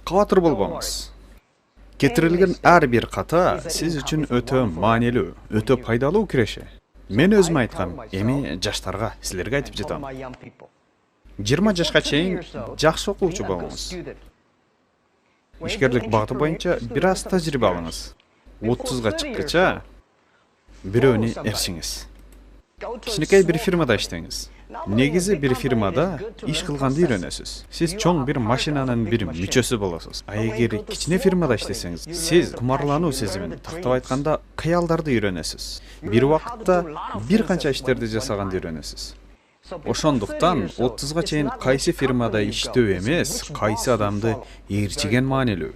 Кабатыр болбоңуз. Кетирилген ар бир ката сиз үчүн өтө маанилүү, өтө пайдалуу киреше. Мен өзүм айткам, эми жаштарга, силерге айтып жатам. 20 жашка чейин жакшы окуучу болуңуз. Ишкерлик багыты боюнча бир аз тажрыйба алыңыз. 30га чыккыча бирөөнү эрсиңиз. Кичинекей бир фирмада иштеңиз. Негизи бир фирмада иш кылганды үйрөнөсүз. Сиз чоң бир машинанын бир мүчөсү болосуз. А эгер кичине фирмада иштесеңиз, сиз кумарлануу сезимин, тактап айтканда, кыялдарды үйрөнөсүз. Бир убакытта бир канча иштерди жасаганды үйрөнөсүз. Ошондуктан 30га чейин кайсы фирмада иштөө эмес, кайсы адамды ээрчиген маанилүү.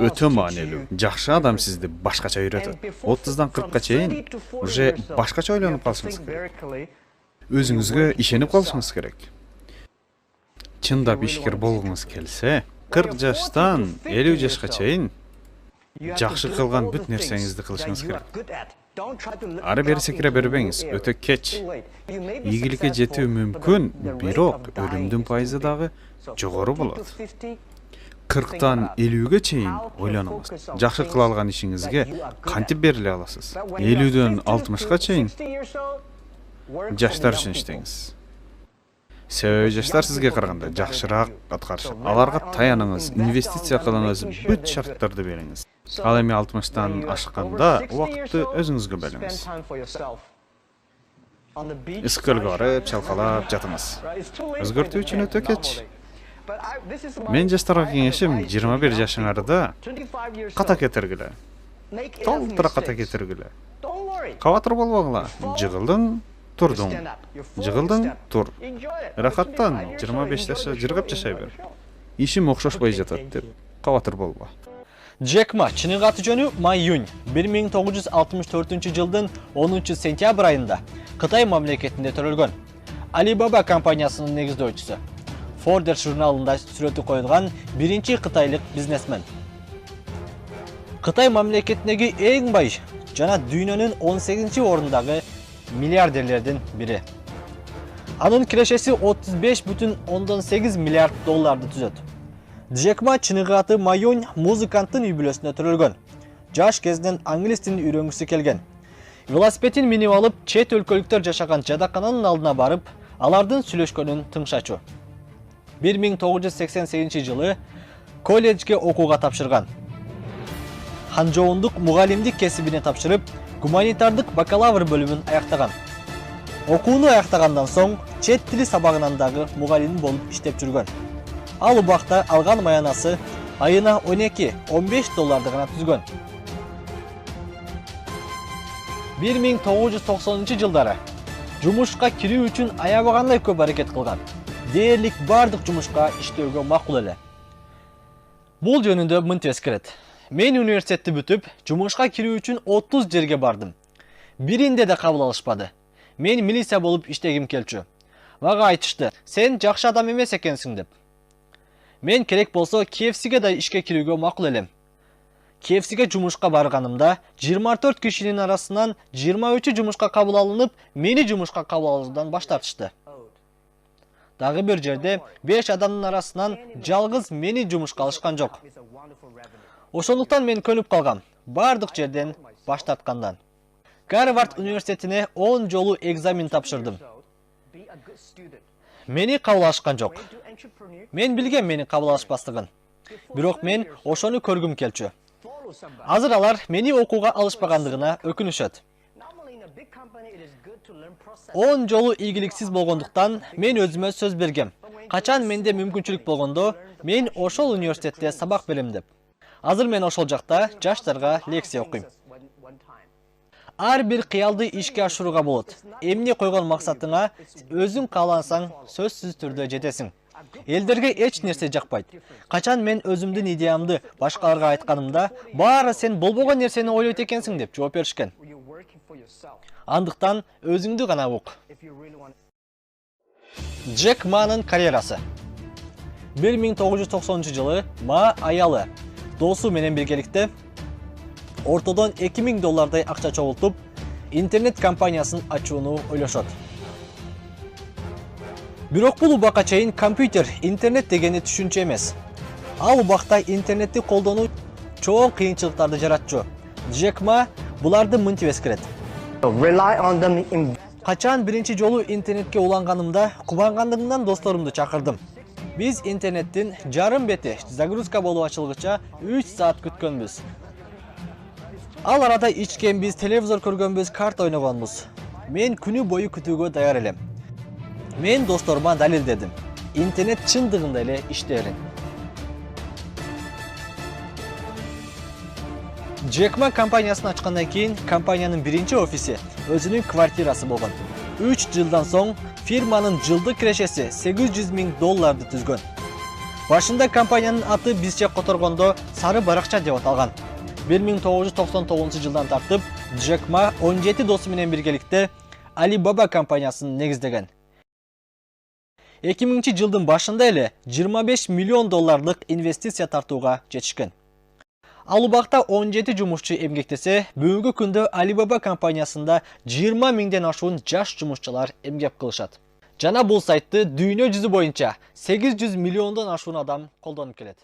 Өтө маанилүү. Жакшы адам сизди башкача үйрөтөт. 30дан 40ка чейин уже башкача ойлонуп калышыңыз керек. Өзүңүзгө ишенип калышыңыз керек. Чындап ишкер болгуңуз келсе, 40 жаштан 50 жашка чейин жакшы кылган бүт нерсеңизди кылышыңыз керек. Ары бери секире бербеңиз, өтө кеч. Ийгиликке жетүү мүмкүн, бирок өлүмдүн пайызы дагы жогору болот. 40тан 50ге чейин ойлонуңуз. Жакшы кыла алган ишиңизге кантип бериле аласыз? 50дөн 60ка чейин жаштар үчүн иштеңиз. Себеби жаштар сизге караганда жакшыраак аткарышат. Аларга таяныңыз, инвестиция кылыңыз, бүт шарттарды бериңиз. Ал эми 60тан ашканда убакытты өзүңүзгө бөлүңүз. Искөлгө барып, чалкалап жатыңыз. Өзгөртүү үчүн өтө кеч. Мен жаштарга кеңешим 21 жашыңарда ката кетиргиле. Толтура ката кетиргиле. Кабатыр болбогула. Жыгылдың, турдуң. Жыгылдың, тур. Рахаттан 25 жаша жыргап жашай бер. Ишим окшошпой жатат деп кабатыр болбо. Джек Ма чынын аты жөнү Ма Юнь 1964 жылдын 10 сентябрь айында Кытай мамлекетинде төрөлгөн. Alibaba компаниясынын негиздөөчүсү. Forbes журналында сүрөтү коюлган биринчи кытайлык бизнесмен. Кытай мамлекетиндеги эң бай жана дүйнөнүн 18-орундагы миллиардерлердин бири. Анын кирешеси 35,8 миллиард долларды түзөт. Джек Ма чыныгы аты Ма Юнь музыканттын үй бүлөсүндө төрөлгөн. Жаш кезинен англис тилин үйрөнгүсү келген. Велосипедин минип алып, чет өлкөлүктөр жашаган жадакананын алдына барып, алардын сүйлөшкөнүн тыңшачу. 1988 жылы колледжге окууга тапшырган. Ханжоундук мугалимдик кесибине тапшырып, гуманитардык бакалавр бөлүмүн аяктаган. Окууну аяктагандан соң чет тили сабагынан дагы мугалим болуп иштеп жүргөн. Ал убакта алган маянасы айына 12-15 долларды гана түзгөн. 1990 жылдары жумушка кирүү үчүн аябагандай көп аракет кылган. Дээрлик бардык жумушка иштөөгө макул эле. Бул жөнүндө мынтип эскерет. Мен университетти бүтүп, жумушка кирүү үчүн 30 жерге бардым. Биринде да кабыл алышпады. Мен милиция болуп иштегим келчү. Мага айтышты: "Сен жакшы адам эмес экенсиң" деп. Мен керек болсо KFC'ге да ишке кирүүгө макул элем. KFC'ге жумушка барганымда 24 кишинин арасынан 23 жумушка кабыл алынып, мени жумушка кабыл алуудан баш тартышты. Дагы бир жерде 5 адамдын арасынан жалгыз мени жумушка алышкан жок. Ошондуктан мен көнүп калгам, бардык жерден баш тарткандан. Гарвард университетине 10 жолу экзамен тапшырдым. Мени кабыл алышкан жок. Мен билгем мени кабыл алышпастыгын. Бирок мен ошону көргүм келчү. Азыр алар мени окууга алышпагандыгына өкүнүшөт. 10 жолу ийгиликсиз болгондуктан мен өзүмө сөз бергем. Качан менде мүмкүнчүлүк болгондо, мен ошол университетте сабак берем деп. Азыр мен ошол жакта жаштарга лекция окуйм. Ар бир кыялды ишке ашырууга болот. Эмне койгон максатыңа өзүң кааласаң сөзсүз түрдө жетесиң. Элдерге эч нерсе жакпайт. Качан мен өзүмдүн идеямды башкаларга айтканымда, баары сен болбогон нерсени ойлойт экенсиң деп жооп беришкен. Андыктан өзүңдү гана ук. Джек Манын карьерасы. 1990 жылы Ма аялы досу менен биргеликте ортодон 2000 доллардай акча чогултуп, интернет компаниясын ачууну ойлошот. Бирок бул убакка чейин компьютер, интернет дегени түшүнчө эмес. Ал убакта интернетти колдонуу чоң кыйынчылыктарды жаратчу. Джек Ма буларды мынтип эскерет. Качан биринчи жолу интернетке уланганымда кубангандыгымдан досторумду чакырдым. Биз интернеттин жарым бети загрузка болуп ачылгыча 3 саат күткөнбүз. Ал арада ичкенбиз, телевизор көргөнбүз, карта ойногонбуз. Мен күнү бою күтүүгө даяр элем. Мен досторума далилдедим. Интернет чындыгында эле иштээрин. Джек Ма компаниясын ачкандан кийин компаниянын биринчи офиси өзүнүн квартирасы болгон. 3 жылдан соң фирманын жылдык кирешеси $800,000 түзгөн. Башында компаниянын аты бизче которгондо Сары Баракча деп аталган. 1999 жылдан тартып Джек Ма 17 досу менен биргеликте Alibaba компаниясын негиздеген. 2000 жылдын башында эле $25 миллион инвестиция тартууга жетишкен. Ал убакта 17 жумушчу эмгектесе, бүгүнкү күндө Alibaba компаниясында 20 миңден ашуун жаш жумушчулар эмгек кылышат. Жана бул сайтты дүйнө жүзү боюнча 800 миллиондон ашуун адам колдонуп келет.